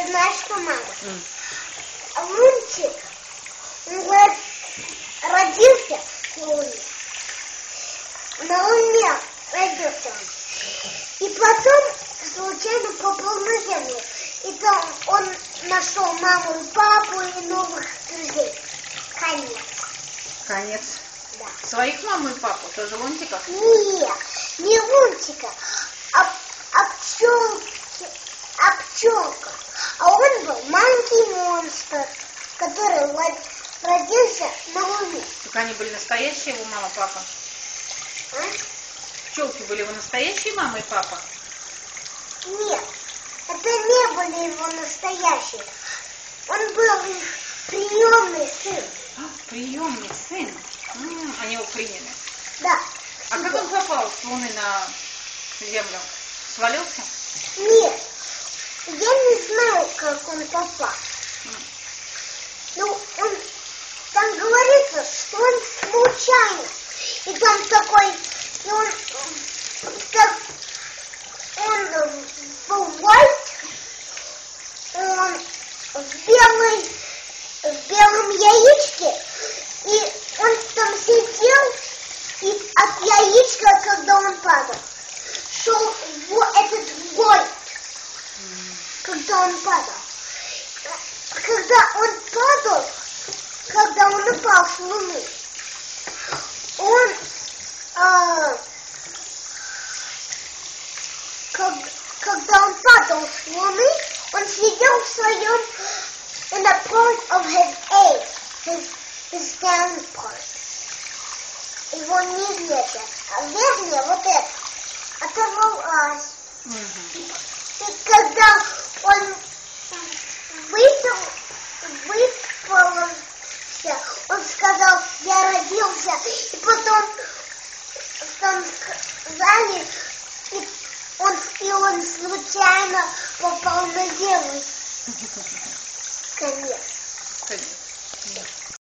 знаешь, что надо? Лунтик, он говорит, родился на Луне. На Луне родился он. И потом случайно попал на Землю. И там он нашел маму и папу и новых друзей. Конец. Конец. Да. Своих маму и папу, тоже Лунтика? Нет, не Лунтика, а пчелка. А он был маленький монстр, который родился на Луне. Так они были настоящие, его мама, папа? А? Пчелки были его настоящие мама и папа? Нет, это не были его настоящие. Он был их приемный сын. Приемный сын? Они его приняли. Да. А как он попал с Луны на Землю? Свалился? Нет, я не знаю, как он попал. Ну, там говорится, что он случайно. И там такой, и он был white, он в белом яичке, и он там сидел, и от яичка, когда он падал, шел этот white, когда он падал. Когда он упал с Луны, когда он падал с Луны, он сидел в своем, in a part of his egg, his down part. Его нижняя, а верхняя вот это, оторвалась. И когда он выпался, он сказал, я родился, и потом там сказали, и он случайно попал на Землю. Конец. Конец.